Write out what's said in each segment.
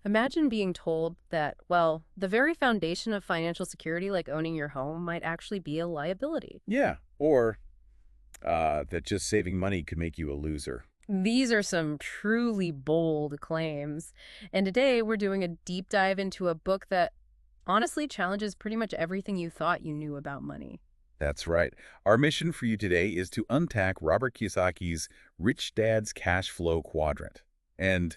Imagine being told that, well, the very foundation of financial security, like owning your home, might actually be a liability. Yeah, or that just saving money could make you a loser. These are some truly bold claims. And today we're doing a deep dive into a book that honestly challenges pretty much everything you thought you knew about money. That's right. Our mission for you today is to unpack Robert Kiyosaki's Rich Dad's Cash Flow Quadrant. And,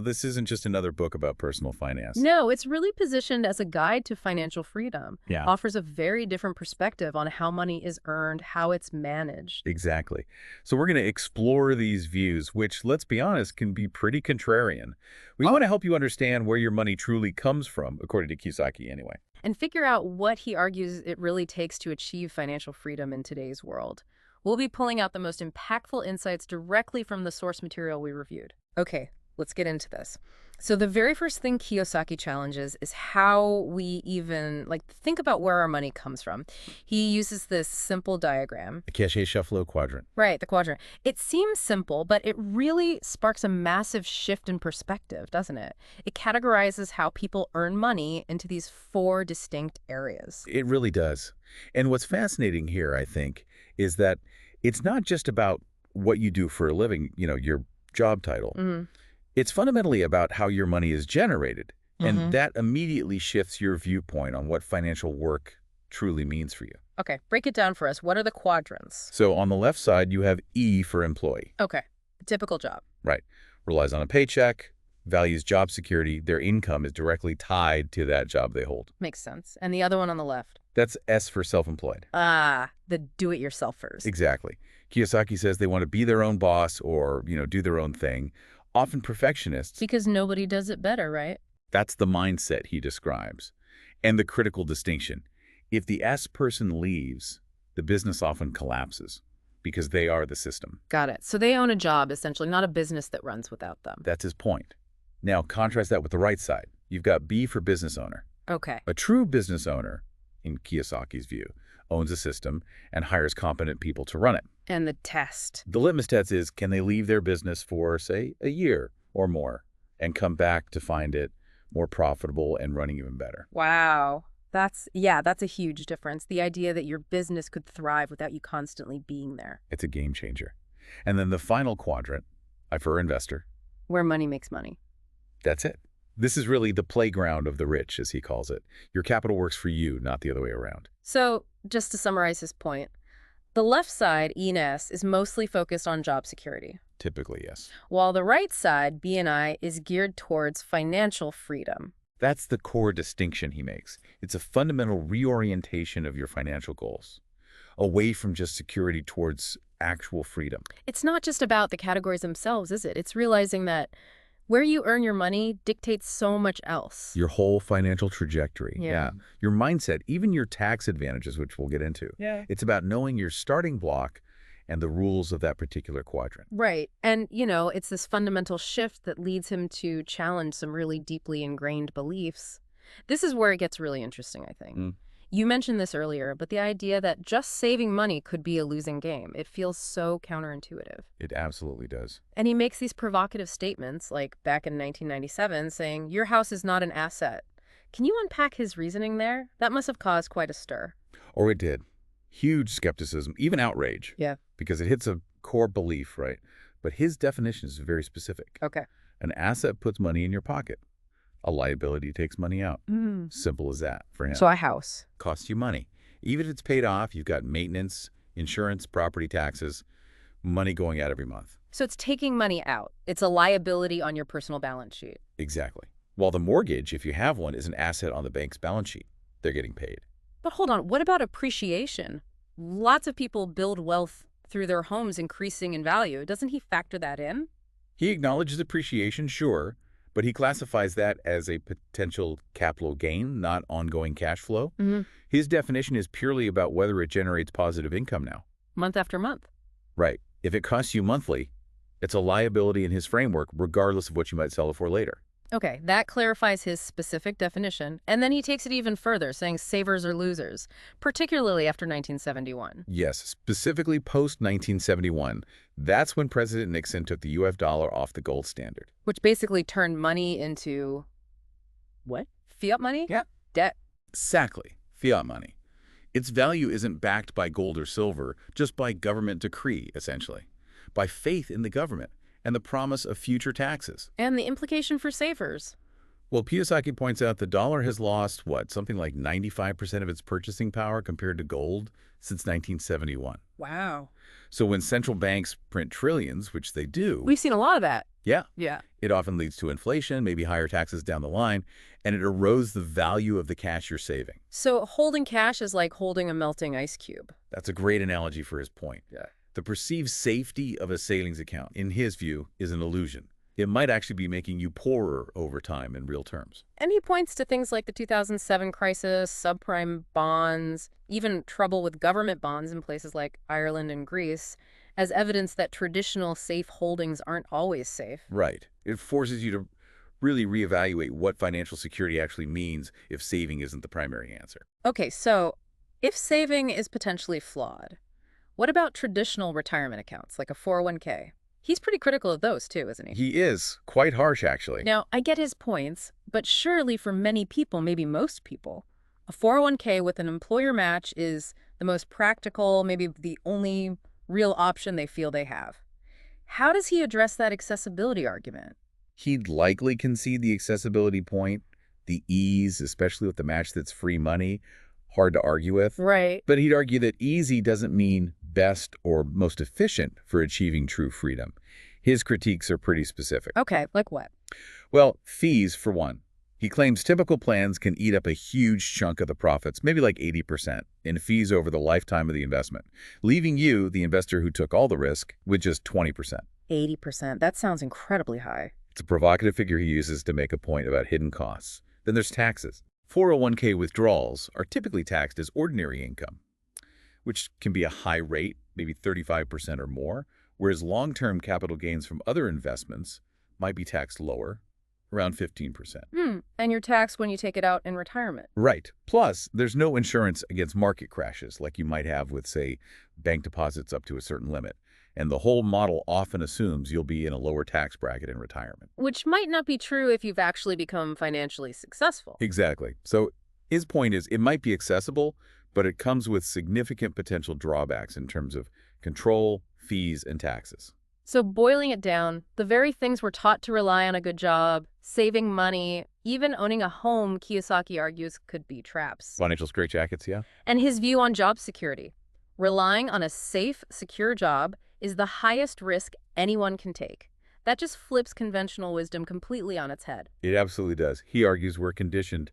this isn't just another book about personal finance. No, it's really positioned as a guide to financial freedom, Yeah. offers a very different perspective on how money is earned, how it's managed. Exactly. So we're going to explore these views, which, let's be honest, can be pretty contrarian. We want to help you understand where your money truly comes from, according to Kiyosaki anyway. And figure out what he argues it really takes to achieve financial freedom in today's world. We'll be pulling out the most impactful insights directly from the source material we reviewed. Okay, let's get into this. So the very first thing Kiyosaki challenges is how we even think about where our money comes from. He uses this simple diagram. The CASHFLOW Quadrant. Right, the quadrant. It seems simple, but it really sparks a massive shift in perspective, doesn't it? It categorizes how people earn money into these four distinct areas. It really does. And what's fascinating here, I think, is that it's not just about what you do for a living, your job title. It's fundamentally about how your money is generated. And that immediately shifts your viewpoint on what financial work truly means for you. Okay, break it down for us. What are the quadrants? So on the left side, you have E for employee. Okay, typical job. Right. Relies on a paycheck, values job security. Their income is directly tied to that job they hold. Makes sense. And the other one on the left? That's S for self-employed. Ah, the do-it-yourselfers. Exactly. Kiyosaki says they want to be their own boss or, do their own thing. Often perfectionists. Because nobody does it better, right? That's the mindset he describes. And the critical distinction. If the S person leaves, the business often collapses because they are the system. Got it. So they own a job, essentially, not a business that runs without them. That's his point. Now, contrast that with the right side. You've got B for business owner. Okay. A true business owner, in Kiyosaki's view, owns a system and hires competent people to run it. And the test. The litmus test is, can they leave their business for, say, a year or more and come back to find it more profitable and running even better? Wow. That's a huge difference. The idea that your business could thrive without you constantly being there. It's a game changer. And then the final quadrant, I for investor. Where money makes money. That's it. This is really the playground of the rich, as he calls it. Your capital works for you, not the other way around. So, just to summarize his point, the left side, E and S, is mostly focused on job security, Typically, yes. while the right side, B and I, is geared towards financial freedom. That's the core distinction he makes. It's a fundamental reorientation of your financial goals, away from just security towards actual freedom. It's not just about the categories themselves, is it? It's realizing that where you earn your money dictates so much else. Your whole financial trajectory. Yeah. Your mindset, even your tax advantages, which we'll get into. Yeah. It's about knowing your starting block and the rules of that particular quadrant. Right. And, it's this fundamental shift that leads him to challenge some really deeply ingrained beliefs. This is where it gets really interesting, I think. You mentioned this earlier, but the idea that just saving money could be a losing game, it feels so counterintuitive. It absolutely does. And he makes these provocative statements, like back in 1997, saying, your house is not an asset. Can you unpack his reasoning there? That must have caused quite a stir. Or it did. Huge skepticism, even outrage. Yeah. Because it hits a core belief, right? But his definition is very specific. Okay. An asset puts money in your pocket. A liability takes money out. Simple as that for him. So a house. Costs you money. Even if it's paid off, you've got maintenance, insurance, property taxes, money going out every month. So it's taking money out. It's a liability on your personal balance sheet. Exactly. While the mortgage, if you have one, is an asset on the bank's balance sheet. They're getting paid. But hold on, what about appreciation? Lots of people build wealth through their homes increasing in value. Doesn't he factor that in? He acknowledges appreciation, sure, but he classifies that as a potential capital gain, not ongoing cash flow. His definition is purely about whether it generates positive income now. Month after month. Right. If it costs you monthly, it's a liability in his framework, regardless of what you might sell it for later. Okay, that clarifies his specific definition. And then he takes it even further, saying savers are losers, particularly after 1971. Yes, specifically post-1971. That's when President Nixon took the US dollar off the gold standard. Which basically turned money into What? Fiat money? Yeah, Debt. exactly. Fiat money. Its value isn't backed by gold or silver, just by government decree, essentially. By faith in the government and the promise of future taxes. And the implication for savers. Well, Kiyosaki points out the dollar has lost, what, something like 95% of its purchasing power compared to gold since 1971. Wow. So when central banks print trillions, which they do, We've seen a lot of that. yeah, Yeah. it often leads to inflation, maybe higher taxes down the line, and it erodes the value of the cash you're saving. So holding cash is like holding a melting ice cube. That's a great analogy for his point. Yeah. The perceived safety of a savings account, in his view, is an illusion. It might actually be making you poorer over time in real terms. And he points to things like the 2007 crisis, subprime bonds, even trouble with government bonds in places like Ireland and Greece, as evidence that traditional safe holdings aren't always safe. Right. It forces you to really reevaluate what financial security actually means if saving isn't the primary answer. Okay, so if saving is potentially flawed, what about traditional retirement accounts like a 401k? He's pretty critical of those too, isn't he? He is quite harsh, actually. Now, I get his points, but surely for many people, maybe most people, a 401k with an employer match is the most practical, maybe the only real option they feel they have. How does he address that accessibility argument? He'd likely concede the accessibility point, the ease, especially with the match that's free money, hard to argue with. Right. But he'd argue that easy doesn't mean best or most efficient for achieving true freedom. His critiques are pretty specific. Okay, like what? Well, fees, for one. He claims typical plans can eat up a huge chunk of the profits, maybe like 80%, in fees over the lifetime of the investment, leaving you, the investor who took all the risk, with just 20%. 80%. That sounds incredibly high. It's a provocative figure he uses to make a point about hidden costs. Then there's taxes. 401k withdrawals are typically taxed as ordinary income, which can be a high rate, maybe 35% or more, whereas long-term capital gains from other investments might be taxed lower, around 15%. And you're taxed when you take it out in retirement. Right. Plus, there's no insurance against market crashes like you might have with, say, bank deposits up to a certain limit. And the whole model often assumes you'll be in a lower tax bracket in retirement. Which might not be true if you've actually become financially successful. Exactly. So his point is it might be accessible, but it comes with significant potential drawbacks in terms of control, fees, and taxes. So boiling it down, the very things we're taught to rely on a good job, saving money, even owning a home, Kiyosaki argues, could be traps. Financial straitjackets, yeah? And his view on job security. Relying on a safe, secure job is the highest risk anyone can take. That just flips conventional wisdom completely on its head. It absolutely does. He argues we're conditioned,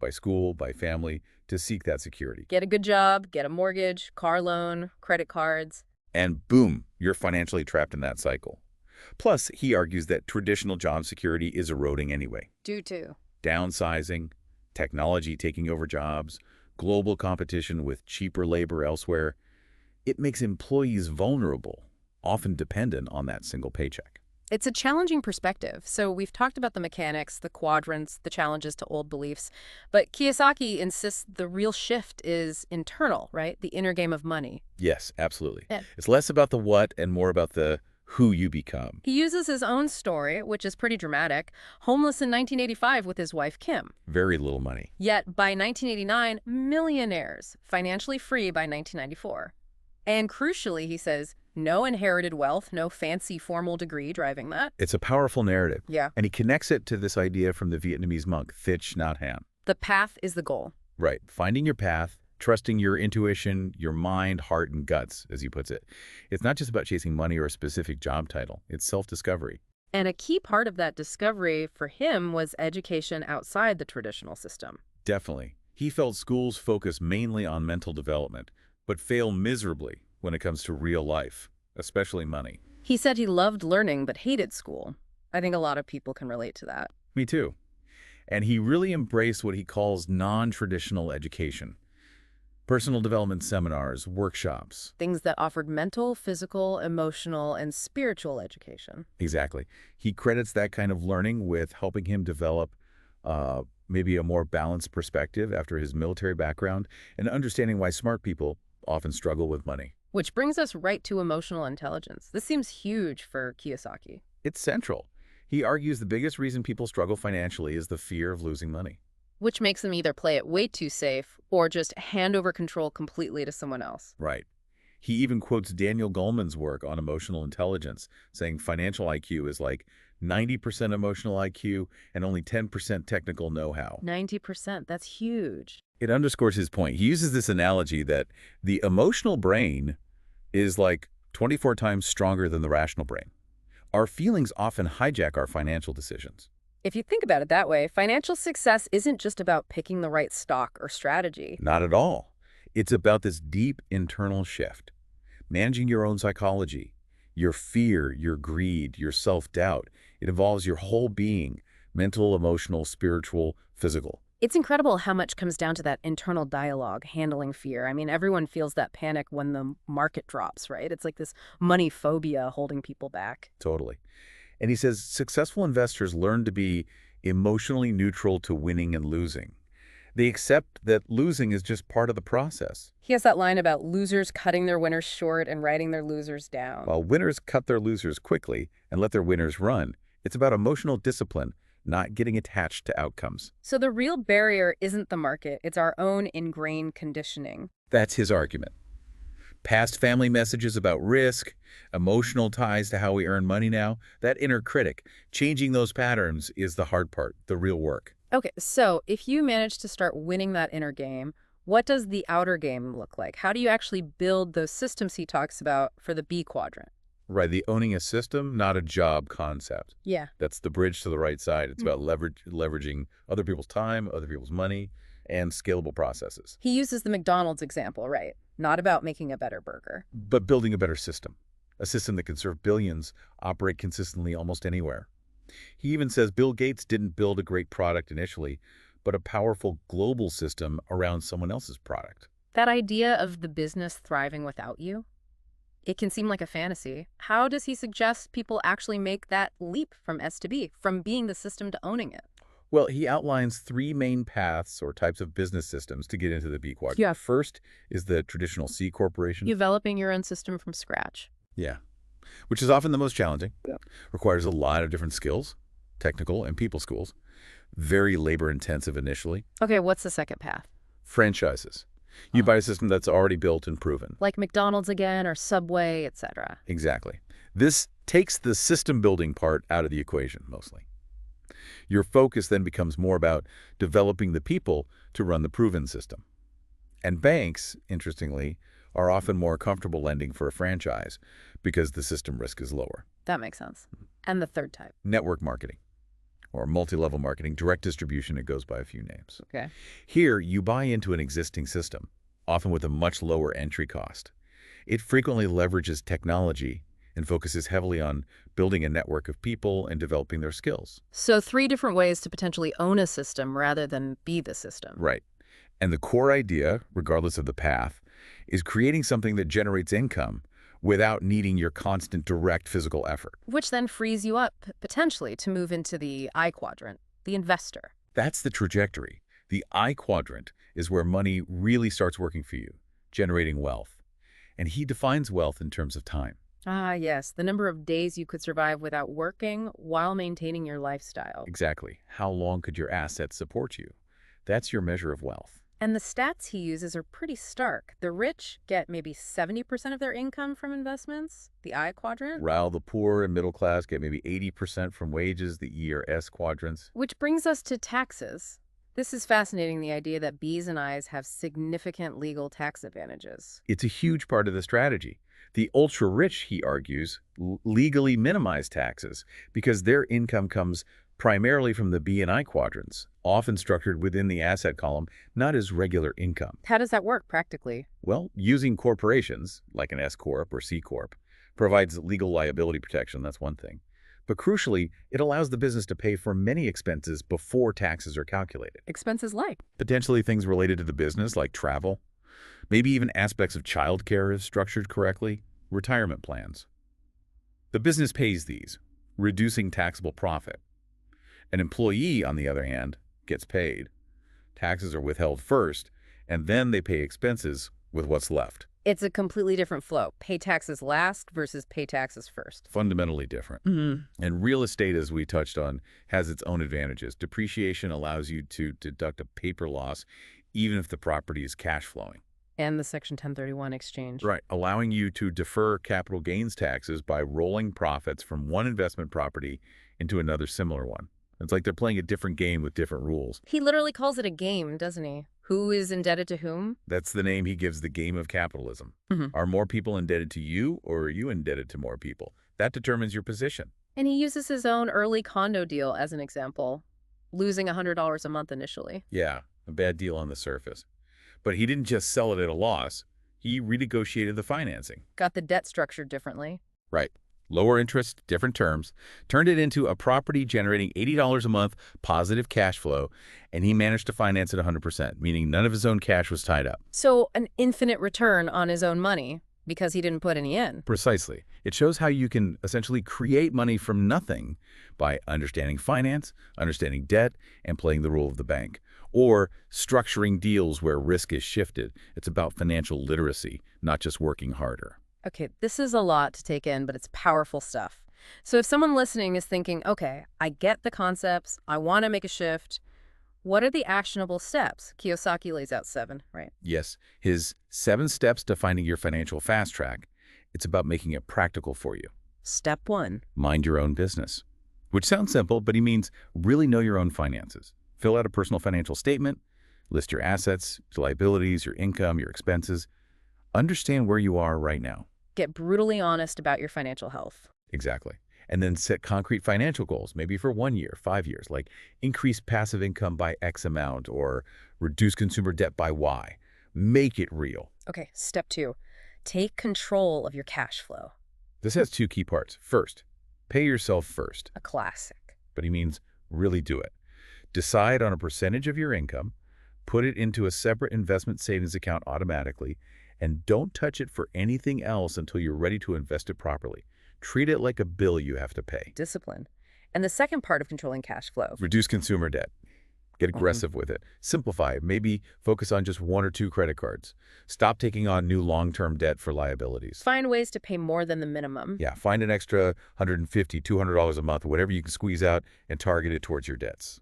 by school, by family, to seek that security. Get a good job, get a mortgage, car loan, credit cards. And boom, you're financially trapped in that cycle. Plus, he argues that traditional job security is eroding anyway. Due to Downsizing, technology taking over jobs, global competition with cheaper labor elsewhere. It makes employees vulnerable, often dependent on that single paycheck. It's a challenging perspective. So we've talked about the mechanics, the quadrants, the challenges to old beliefs. But Kiyosaki insists the real shift is internal, right? The inner game of money. Yes, absolutely. Yeah. It's less about the what and more about the who you become. He uses his own story, which is pretty dramatic, homeless in 1985 with his wife, Kim. Very little money. Yet by 1989, millionaires, financially free by 1994. And crucially, he says, no inherited wealth, no fancy formal degree driving that. It's a powerful narrative. Yeah. And he connects it to this idea from the Vietnamese monk, Thich Nhat Hanh. The path is the goal. Right. Finding your path, trusting your intuition, your mind, heart, and guts, as he puts it. It's not just about chasing money or a specific job title. It's self-discovery. And a key part of that discovery for him was education outside the traditional system. Definitely. He felt schools focus mainly on mental development, but fail miserably when it comes to real life, especially money. He said he loved learning but hated school. I think a lot of people can relate to that. Me too. And he really embraced what he calls non-traditional education. Personal development seminars, workshops. Things that offered mental, physical, emotional, and spiritual education. Exactly. He credits that kind of learning with helping him develop maybe a more balanced perspective after his military background and understanding why smart people often struggle with money. Which brings us right to emotional intelligence. This seems huge for Kiyosaki. It's central. He argues the biggest reason people struggle financially is the fear of losing money. Which makes them either play it way too safe or just hand over control completely to someone else. Right. He even quotes Daniel Goleman's work on emotional intelligence, saying financial IQ is like 90% emotional IQ and only 10% technical know-how. 90%, that's huge. It underscores his point. He uses this analogy that the emotional brain is like 24 times stronger than the rational brain. Our feelings often hijack our financial decisions. If you think about it that way, financial success isn't just about picking the right stock or strategy. Not at all. It's about this deep internal shift. Managing your own psychology, your fear, your greed, your self-doubt. It involves your whole being, mental, emotional, spiritual, physical. It's incredible how much comes down to that internal dialogue, handling fear. I mean, everyone feels that panic when the market drops, right? It's like this money phobia holding people back. Totally. And he says successful investors learn to be emotionally neutral to winning and losing. They accept that losing is just part of the process, He has that line about losers cutting their winners short and writing their losers down. while winners cut their losers quickly and let their winners run. It's about emotional discipline, not getting attached to outcomes. So the real barrier isn't the market, it's our own ingrained conditioning. That's his argument. Past family messages about risk, emotional ties to how we earn money now, that inner critic, changing those patterns is the hard part, the real work. Okay, so if you manage to start winning that inner game, what does the outer game look like? How do you actually build those systems he talks about for the B quadrant? Right, the owning a system, not a job concept. Yeah. That's the bridge to the right side. It's about leveraging other people's time, other people's money, and scalable processes. He uses the McDonald's example, right? Not about making a better burger. But building a better system, a system that can serve billions, operate consistently almost anywhere. He even says Bill Gates didn't build a great product initially, but a powerful global system around someone else's product. That idea of the business thriving without you, it can seem like a fantasy. How does he suggest people actually make that leap from S to B, from being the system to owning it? Well, he outlines three main paths or types of business systems to get into the B quadrant. Yeah. First is the traditional C corporation. Developing your own system from scratch. Yeah. Which is often the most challenging. Yeah. Requires a lot of different skills, technical and people skills. Very labor intensive initially. Okay, what's the second path? Franchises. You buy a system that's already built and proven. Like McDonald's again or Subway, etc. Exactly. This takes the system building part out of the equation mostly. Your focus then becomes more about developing the people to run the proven system. And banks, interestingly, are often more comfortable lending for a franchise because the system risk is lower. That makes sense. And the third type. Network marketing or multi-level marketing, direct distribution, it goes by a few names. Okay. Here, you buy into an existing system, often with a much lower entry cost. It frequently leverages technology and focuses heavily on building a network of people and developing their skills. So 3 different ways to potentially own a system rather than be the system. Right. And the core idea, regardless of the path, is creating something that generates income without needing your constant direct physical effort. Which then frees you up, potentially, to move into the I quadrant, the investor. That's the trajectory. The I quadrant is where money really starts working for you, generating wealth. And he defines wealth in terms of time. Ah, yes, the number of days you could survive without working while maintaining your lifestyle. Exactly. How long could your assets support you? That's your measure of wealth. And the stats he uses are pretty stark. The rich get maybe 70% of their income from investments, the I quadrant. While the poor and middle class get maybe 80% from wages, the E or S quadrants. Which brings us to taxes. This is fascinating, the idea that Bs and Is have significant legal tax advantages. It's a huge part of the strategy. The ultra-rich, he argues, legally minimize taxes because their income comes primarily from the B and I quadrants, often structured within the asset column, not as regular income. How does that work practically? Well, using corporations, like an S Corp or C Corp, provides legal liability protection, that's one thing. But crucially, it allows the business to pay for many expenses before taxes are calculated. Expenses like? Potentially things related to the business, like travel, maybe even aspects of childcare if structured correctly, retirement plans. The business pays these, reducing taxable profit. An employee, on the other hand, gets paid. Taxes are withheld first, and then they pay expenses with what's left. It's a completely different flow. Pay taxes last versus pay taxes first. Fundamentally different. And real estate, as we touched on, has its own advantages. Depreciation allows you to deduct a paper loss even if the property is cash flowing. And the Section 1031 exchange. Right, allowing you to defer capital gains taxes by rolling profits from one investment property into another similar one. It's like they're playing a different game with different rules. He literally calls it a game, doesn't he? Who is indebted to whom? That's the name he gives the game of capitalism. Are more people indebted to you, or are you indebted to more people? That determines your position. And he uses his own early condo deal as an example, losing $100 a month initially. Yeah, a bad deal on the surface. But he didn't just sell it at a loss. He renegotiated the financing. Got the debt structured differently. Right. Lower interest, different terms, turned it into a property generating $80 a month positive cash flow, and he managed to finance it 100%, meaning none of his own cash was tied up. So an infinite return on his own money because he didn't put any in. Precisely. It shows how you can essentially create money from nothing by understanding finance, understanding debt, and playing the role of the bank, or structuring deals where risk is shifted. It's about financial literacy, not just working harder. Okay, this is a lot to take in, but it's powerful stuff. So if someone listening is thinking, okay, I get the concepts, I want to make a shift, what are the actionable steps? Kiyosaki lays out 7, right? Yes, his 7 steps to finding your financial fast track. It's about making it practical for you. Step 1. Mind your own business. Which sounds simple, but he means really know your own finances. Fill out a personal financial statement, list your assets, your liabilities, your income, your expenses. Understand where you are right now. Get brutally honest about your financial health. Exactly. And then set concrete financial goals, maybe for 1 year, 5 years, like increase passive income by X amount or reduce consumer debt by Y. Make it real. Okay, step 2. Take control of your cash flow. This has 2 key parts. First, pay yourself first. A classic. But he means really do it. Decide on a percentage of your income, put it into a separate investment savings account automatically, and don't touch it for anything else until you're ready to invest it properly. Treat it like a bill you have to pay. Discipline. And the second part of controlling cash flow. Reduce consumer debt. Get aggressive with it. Simplify. Maybe focus on just 1 or 2 credit cards. Stop taking on new long-term debt for liabilities. Find ways to pay more than the minimum. Yeah, find an extra $150, $200 a month, whatever you can squeeze out, and target it towards your debts.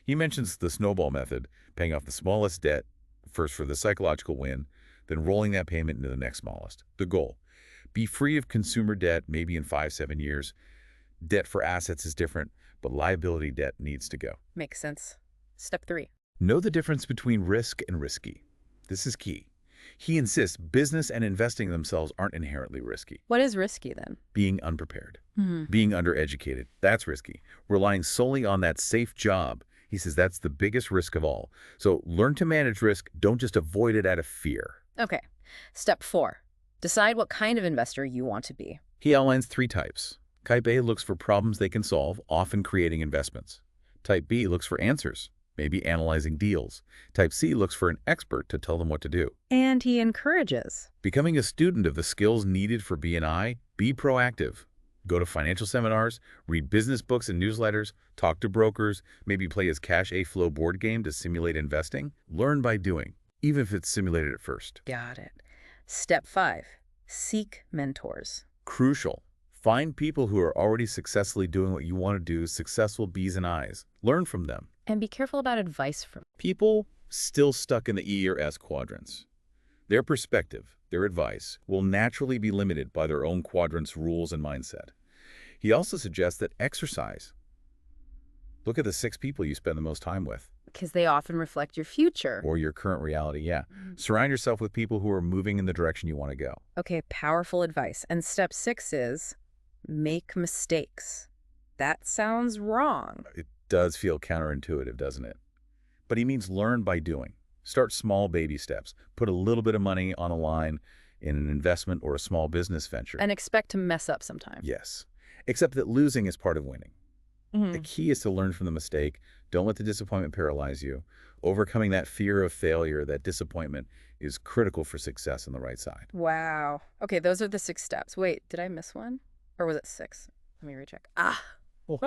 He mentions the snowball method, paying off the smallest debt first for the psychological win, then rolling that payment into the next smallest. The goal: be free of consumer debt maybe in 5-7 years. Debt for assets is different, but liability debt needs to go. Makes sense. Step 3. Know the difference between risk and risky. This is key. He insists business and investing themselves aren't inherently risky. What is risky then? Being unprepared, being undereducated, that's risky. Relying solely on that safe job, he says that's the biggest risk of all. So learn to manage risk, don't just avoid it out of fear. Okay. Step 4. Decide what kind of investor you want to be. He outlines 3 types. Type A looks for problems they can solve, often creating investments. Type B looks for answers, maybe analyzing deals. Type C looks for an expert to tell them what to do. And he encourages Becoming a student of the skills needed for B&I, be proactive. Go to financial seminars, read business books and newsletters, talk to brokers, maybe play his Cash Flow board game to simulate investing. Learn by doing, even if it's simulated at first. Got it. Step 5. Seek mentors. Crucial. Find people who are already successfully doing what you want to do, successful B's and I's. Learn from them. And be careful about advice from People still stuck in the E or S quadrants. Their perspective, their advice, will naturally be limited by their own quadrants' rules and mindset. He also suggests that exercise. Look at the 6 people you spend the most time with. because they often reflect your future. Or your current reality, yeah. Surround yourself with people who are moving in the direction you want to go. Okay, powerful advice. And step 6 is make mistakes. That sounds wrong. It does feel counterintuitive, doesn't it? But he means learn by doing. Start small baby steps. Put a little bit of money on the line in an investment or a small business venture. And expect to mess up sometime. Yes. Except that losing is part of winning. The key is to learn from the mistake. Don't let the disappointment paralyze you. Overcoming that fear of failure, that disappointment, is critical for success on the right side. Wow. Okay, those are the 6 steps. Wait, did I miss one? Or was it 6? Let me recheck.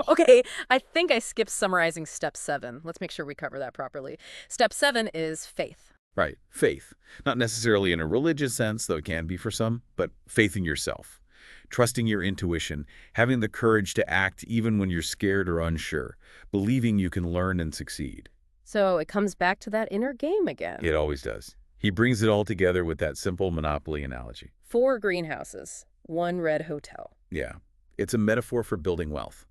Okay, I think I skipped summarizing step 7. Let's make sure we cover that properly. Step 7 is faith. Right. Faith. Not necessarily in a religious sense, though it can be for some, but faith in yourself. Trusting your intuition, having the courage to act even when you're scared or unsure, believing you can learn and succeed. So it comes back to that inner game again. It always does. He brings it all together with that simple monopoly analogy. 4 greenhouses, 1 red hotel. Yeah. It's a metaphor for building wealth.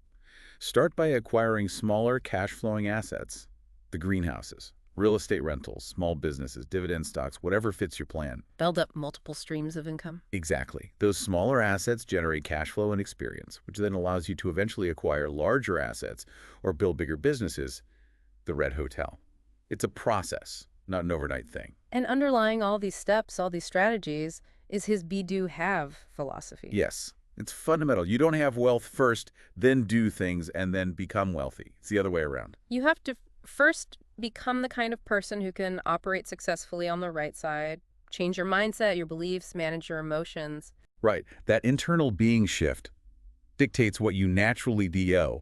Start by acquiring smaller cash-flowing assets, the greenhouses, real estate rentals, small businesses, dividend stocks, whatever fits your plan. Build up multiple streams of income. Exactly. Those smaller assets generate cash flow and experience, which then allows you to eventually acquire larger assets or build bigger businesses, the red hotel. It's a process, not an overnight thing. And underlying all these steps, all these strategies, is his be, do, have philosophy. Yes. It's fundamental. You don't have wealth first, then do things, and then become wealthy. It's the other way around. You have to first become the kind of person who can operate successfully on the right side, change your mindset, your beliefs, manage your emotions. Right. That internal being shift dictates what you naturally do,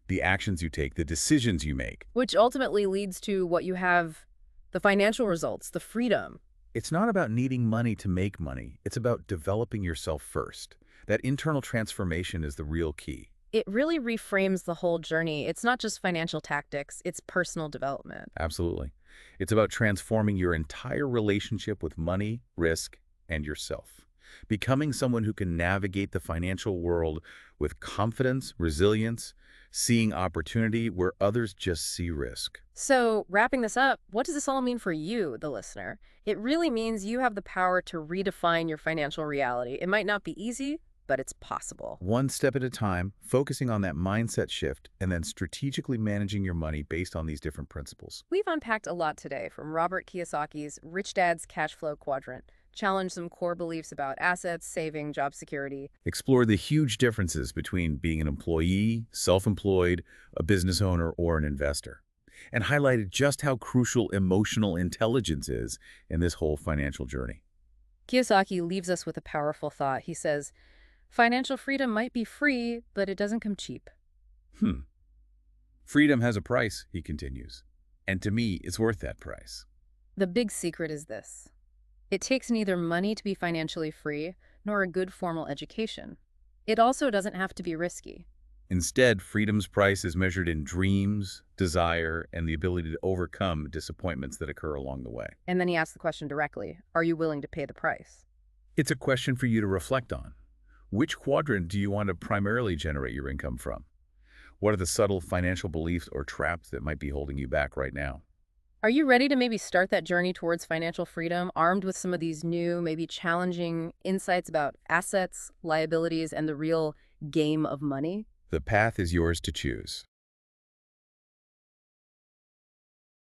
the actions you take, the decisions you make. Which ultimately leads to what you have, the financial results, the freedom. It's not about needing money to make money. It's about developing yourself first. That internal transformation is the real key. It really reframes the whole journey. It's not just financial tactics, it's personal development. Absolutely. It's about transforming your entire relationship with money, risk, and yourself. Becoming someone who can navigate the financial world with confidence, resilience, seeing opportunity where others just see risk. So, wrapping this up, what does this all mean for you, the listener? It really means you have the power to redefine your financial reality. It might not be easy, but it's possible. One step at a time, focusing on that mindset shift, and then strategically managing your money based on these different principles. We've unpacked a lot today, from Robert Kiyosaki's Rich Dad's CASHFLOW Quadrant, challenged some core beliefs about assets, saving, job security. Explore the huge differences between being an employee, self-employed, a business owner, or an investor, and highlighted just how crucial emotional intelligence is in this whole financial journey. Kiyosaki leaves us with a powerful thought. He says, financial freedom might be free, but it doesn't come cheap. Freedom has a price, he continues, and to me, it's worth that price. The big secret is this. It takes neither money to be financially free, nor a good formal education. It also doesn't have to be risky. Instead, freedom's price is measured in dreams, desire, and the ability to overcome disappointments that occur along the way. And then he asks the question directly, are you willing to pay the price? It's a question for you to reflect on. Which quadrant do you want to primarily generate your income from? What are the subtle financial beliefs or traps that might be holding you back right now? Are you ready to maybe start that journey towards financial freedom, armed with some of these new, maybe challenging insights about assets, liabilities, and the real game of money? The path is yours to choose.